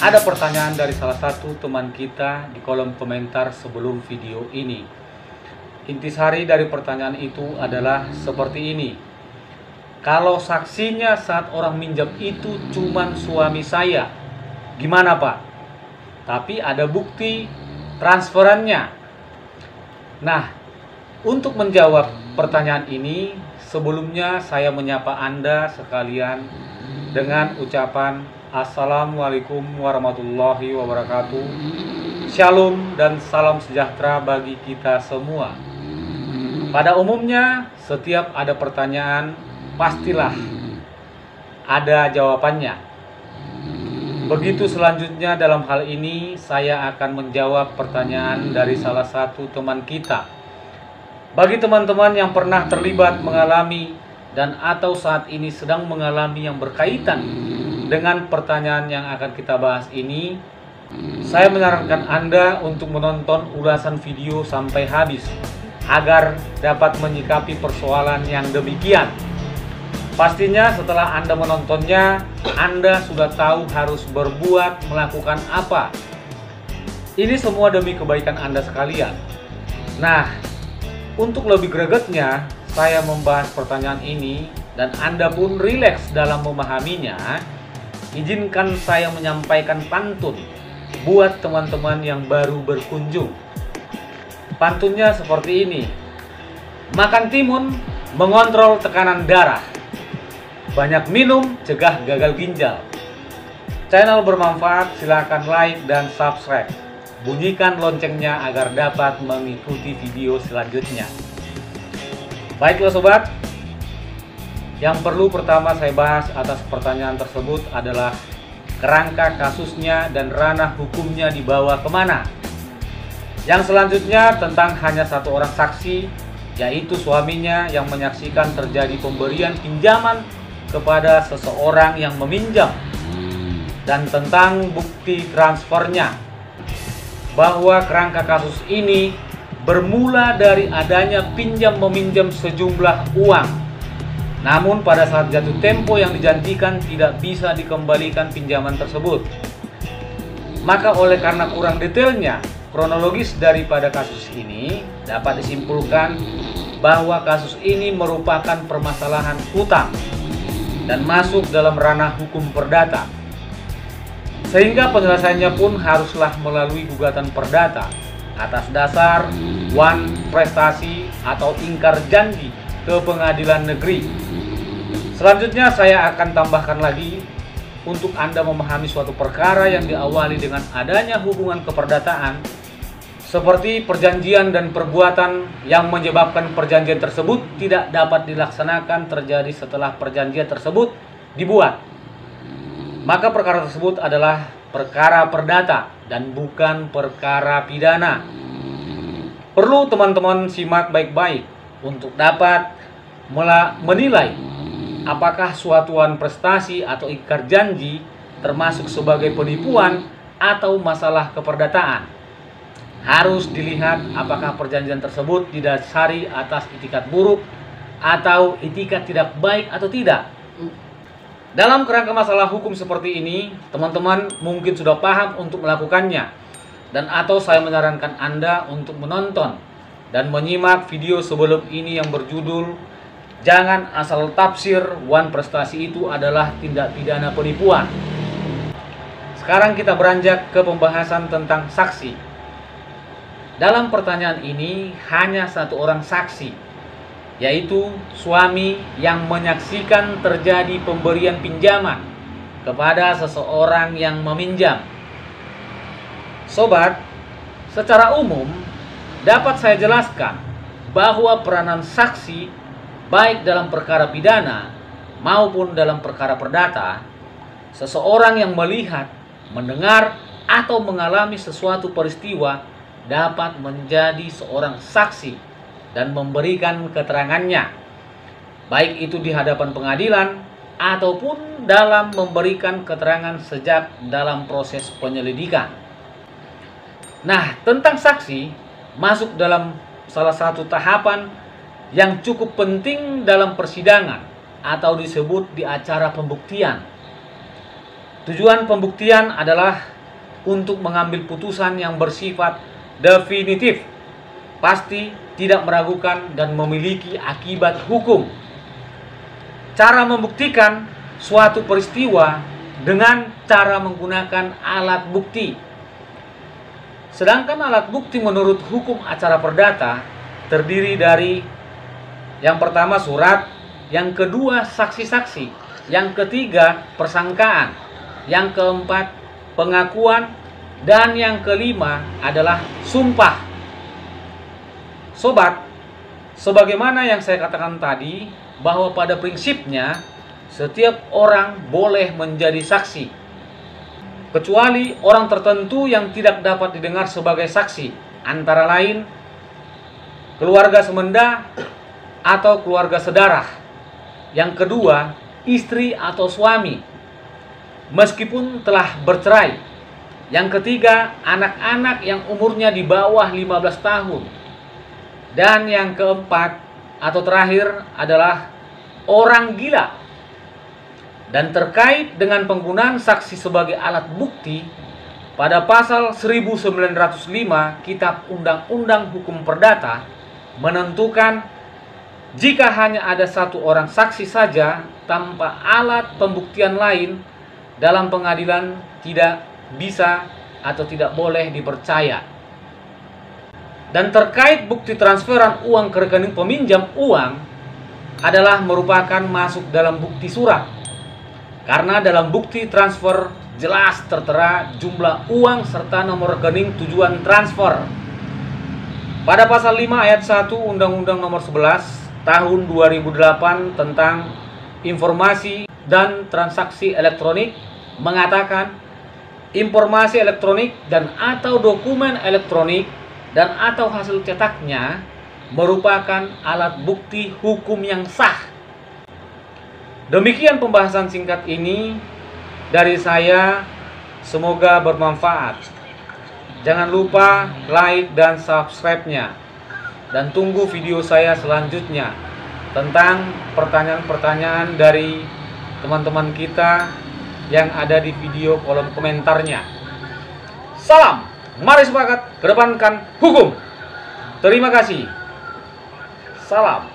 Ada pertanyaan dari salah satu teman kita di kolom komentar sebelum video ini. Intisari dari pertanyaan itu adalah seperti ini. Kalau saksinya saat orang minjam itu cuman suami saya, gimana Pak? Tapi ada bukti transferannya. Nah, untuk menjawab pertanyaan ini, sebelumnya saya menyapa Anda sekalian dengan ucapan Assalamualaikum warahmatullahi wabarakatuh. Shalom dan salam sejahtera bagi kita semua. Pada umumnya, setiap ada pertanyaan, pastilah ada jawabannya. Begitu selanjutnya dalam hal ini, saya akan menjawab pertanyaan dari salah satu teman kita. Bagi teman-teman yang pernah terlibat mengalami dan atau saat ini sedang mengalami yang berkaitan dengan pertanyaan yang akan kita bahas ini, saya menyarankan Anda untuk menonton ulasan video sampai habis agar dapat menyikapi persoalan yang demikian. Pastinya setelah Anda menontonnya, Anda sudah tahu harus melakukan apa. Ini semua demi kebaikan Anda sekalian. Nah, untuk lebih gregetnya, saya membahas pertanyaan ini dan Anda pun rileks dalam memahaminya. Izinkan saya menyampaikan pantun buat teman-teman yang baru berkunjung. Pantunnya seperti ini. Makan timun, mengontrol tekanan darah. Banyak minum, cegah gagal ginjal. Channel bermanfaat, silakan like dan subscribe. Bunyikan loncengnya agar dapat mengikuti video selanjutnya. Baiklah sobat, yang perlu pertama saya bahas atas pertanyaan tersebut adalah kerangka kasusnya dan ranah hukumnya dibawa kemana. Yang selanjutnya tentang hanya satu orang saksi, yaitu suaminya yang menyaksikan terjadi pemberian pinjaman kepada seseorang yang meminjam, dan tentang bukti transfernya, bahwa kerangka kasus ini bermula dari adanya pinjam-meminjam sejumlah uang, namun pada saat jatuh tempo yang dijanjikan tidak bisa dikembalikan pinjaman tersebut. Maka oleh karena kurang detailnya kronologis daripada kasus ini, dapat disimpulkan bahwa kasus ini merupakan permasalahan hutang dan masuk dalam ranah hukum perdata, sehingga penyelesaiannya pun haruslah melalui gugatan perdata atas dasar wan prestasi atau ingkar janji ke pengadilan negeri. Selanjutnya saya akan tambahkan lagi untuk Anda memahami suatu perkara yang diawali dengan adanya hubungan keperdataan, seperti perjanjian dan perbuatan yang menyebabkan perjanjian tersebut tidak dapat dilaksanakan terjadi setelah perjanjian tersebut dibuat. Maka perkara tersebut adalah perkara perdata dan bukan perkara pidana. Perlu teman-teman simak baik-baik untuk dapat menilai apakah suatu prestasi atau ingkar janji termasuk sebagai penipuan atau masalah keperdataan. Harus dilihat apakah perjanjian tersebut didasari atas itikat buruk atau itikat tidak baik atau tidak. Dalam kerangka masalah hukum seperti ini, teman-teman mungkin sudah paham untuk melakukannya, dan atau saya menyarankan Anda untuk menonton dan menyimak video sebelum ini yang berjudul Jangan Asal Tafsir Wan Prestasi Itu Adalah Tindak Pidana Penipuan. Sekarang kita beranjak ke pembahasan tentang saksi. Dalam pertanyaan ini hanya satu orang saksi, yaitu suami yang menyaksikan terjadi pemberian pinjaman kepada seseorang yang meminjam. Sobat, secara umum dapat saya jelaskan bahwa peranan saksi baik dalam perkara pidana maupun dalam perkara perdata, seseorang yang melihat, mendengar, atau mengalami sesuatu peristiwa dapat menjadi seorang saksi dan memberikan keterangannya, baik itu di hadapan pengadilan ataupun dalam memberikan keterangan sejak dalam proses penyelidikan. Nah, tentang saksi masuk dalam salah satu tahapan yang cukup penting dalam persidangan atau disebut di acara pembuktian. Tujuan pembuktian adalah untuk mengambil putusan yang bersifat definitif, pasti tidak meragukan dan memiliki akibat hukum. Cara membuktikan suatu peristiwa dengan cara menggunakan alat bukti. Sedangkan alat bukti menurut hukum acara perdata terdiri dari yang pertama surat, yang kedua saksi-saksi, yang ketiga persangkaan, yang keempat pengakuan, dan yang kelima adalah sumpah. Sobat, sebagaimana yang saya katakan tadi, bahwa pada prinsipnya setiap orang boleh menjadi saksi, kecuali orang tertentu yang tidak dapat didengar sebagai saksi, antara lain keluarga semenda atau keluarga sedarah. Yang kedua, istri atau suami, meskipun telah bercerai. Yang ketiga, anak-anak yang umurnya di bawah 15 tahun. Dan yang keempat atau terakhir adalah orang gila. Dan terkait dengan penggunaan saksi sebagai alat bukti, pada pasal 1905 Kitab Undang-Undang Hukum Perdata menentukan jika hanya ada satu orang saksi saja tanpa alat pembuktian lain dalam pengadilan tidak bisa atau tidak boleh dipercaya. Dan terkait bukti transferan uang ke rekening peminjam uang adalah merupakan masuk dalam bukti surat. Karena dalam bukti transfer jelas tertera jumlah uang serta nomor rekening tujuan transfer. Pada pasal 5 ayat 1 Undang-Undang Nomor 11 Tahun 2008 tentang Informasi dan Transaksi Elektronik mengatakan informasi elektronik dan atau dokumen elektronik dan atau hasil cetaknya merupakan alat bukti hukum yang sah. Demikian pembahasan singkat ini dari saya, semoga bermanfaat. Jangan lupa like dan subscribe-nya. Dan tunggu video saya selanjutnya tentang pertanyaan-pertanyaan dari teman-teman kita yang ada di video kolom komentarnya. Salam, mari sepakat kedepankan hukum. Terima kasih. Salam.